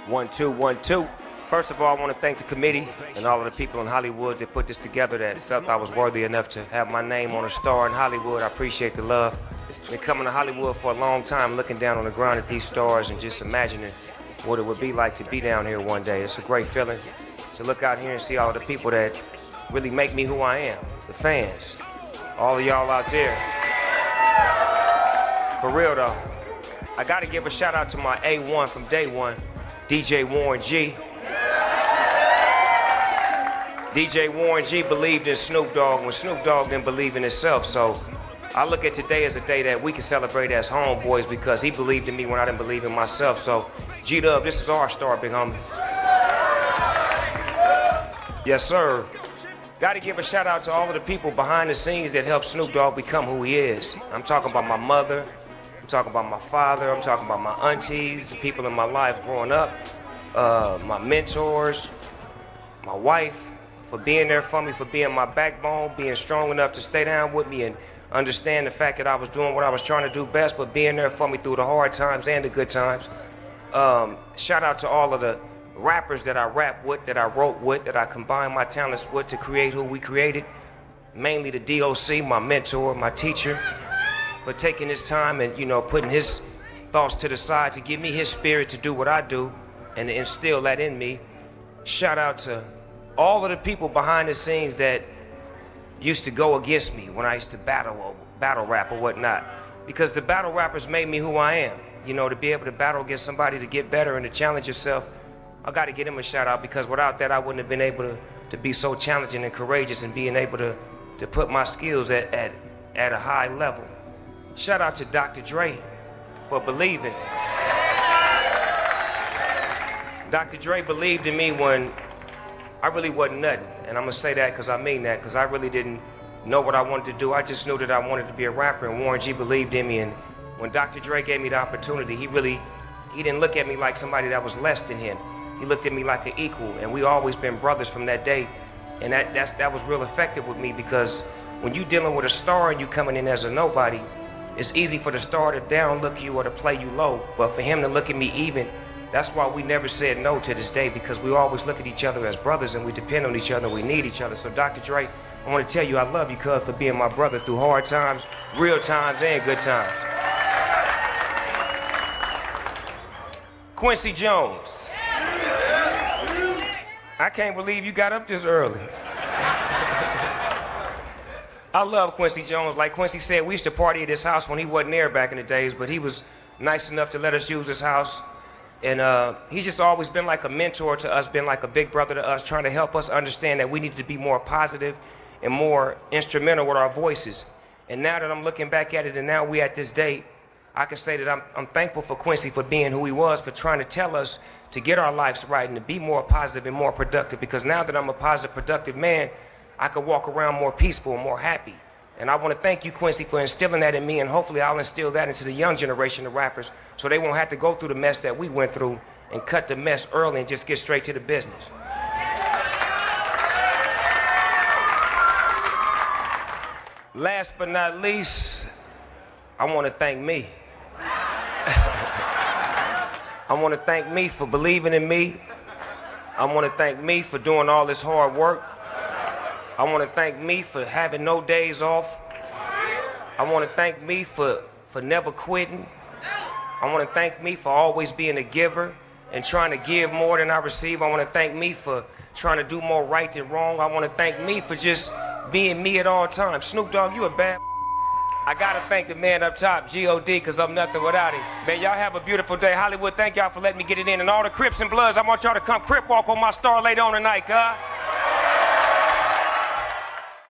1, 2, 1, 2. First of all, I want to thank the committee and all of the people in Hollywood that put this together that felt I was worthy enough to have my name on a star in Hollywood. I appreciate the love. Been coming to Hollywood for a long time, looking down on the ground at these stars and just imagining what it would be like to be down here one day. It's a great feeling to look out here and see all the people that really make me who I am, the fans, all of y'all out there. For real though, I gotta give a shout out to my A1 from day one, DJ Warren G. DJ Warren G believed in Snoop Dogg when Snoop Dogg didn't believe in himself, so I look at today as a day that we can celebrate as homeboys because he believed in me when I didn't believe in myself. So, G-Dub, this is our star, big homie. Yes, sir. Gotta give a shout out to all of the people behind the scenes that helped Snoop Dogg become who he is. I'm talking about my mother, I'm talking about my father, I'm talking about my aunties, the people in my life growing up, my mentors, my wife, for being there for me, for being my backbone, being strong enough to stay down with me and understand the fact that I was doing what I was trying to do best, but being there for me through the hard times and the good times. Shout out to all of the rappers that I rap with, that I wrote with, that I combined my talents with to create who we created. Mainly the DOC, my mentor, my teacher, for taking his time and, you know, putting his thoughts to the side to give me his spirit to do what I do and to instill that in me. Shout out to all of the people behind the scenes that used to go against me when I used to battle rap or whatnot. Because the battle rappers made me who I am. You know, to be able to battle against somebody to get better and to challenge yourself, I gotta give him a shout out because without that I wouldn't have been able to be so challenging and courageous and being able to put my skills at a high level. Shout out to Dr. Dre for believing. Dr. Dre believed in me when I really wasn't nothing, and I'm gonna say that because I mean that, because I really didn't know what I wanted to do. I just knew that I wanted to be a rapper, and Warren G believed in me. And when Dr. Dre gave me the opportunity, he didn't look at me like somebody that was less than him. He looked at me like an equal, and we always been brothers from that day. And that was real effective with me because when you dealing with a star and you coming in as a nobody, it's easy for the star to downlook you or to play you low, but for him to look at me even. That's why we never said no to this day, because we always look at each other as brothers and we depend on each other and we need each other. So Dr. Dre, I want to tell you I love you, cuz, for being my brother through hard times, real times, and good times. Quincy Jones. I can't believe you got up this early. I love Quincy Jones. Like Quincy said, we used to party at his house when he wasn't there back in the days, but he was nice enough to let us use his house. And he's just always been like a mentor to us, been like a big brother to us, trying to help us understand that we need to be more positive and more instrumental with our voices. And now that I'm looking back at it and now we at this date, I can say that I'm thankful for Quincy for being who he was, for trying to tell us to get our lives right and to be more positive and more productive. Because now that I'm a positive, productive man, I can walk around more peaceful and more happy. And I want to thank you, Quincy, for instilling that in me, and hopefully I'll instill that into the young generation of rappers so they won't have to go through the mess that we went through and cut the mess early and just get straight to the business. Last but not least, I want to thank me. I want to thank me for believing in me. I want to thank me for doing all this hard work. I want to thank me for having no days off. I want to thank me for never quitting. I want to thank me for always being a giver and trying to give more than I receive. I want to thank me for trying to do more right than wrong. I want to thank me for just being me at all times. Snoop Dogg, you a bad. I gotta thank the man up top, G.O.D., because I'm nothing without him. Man, y'all have a beautiful day. Hollywood, thank y'all for letting me get it in. And all the Crips and Bloods, I want y'all to come Crip walk on my star later on tonight, huh?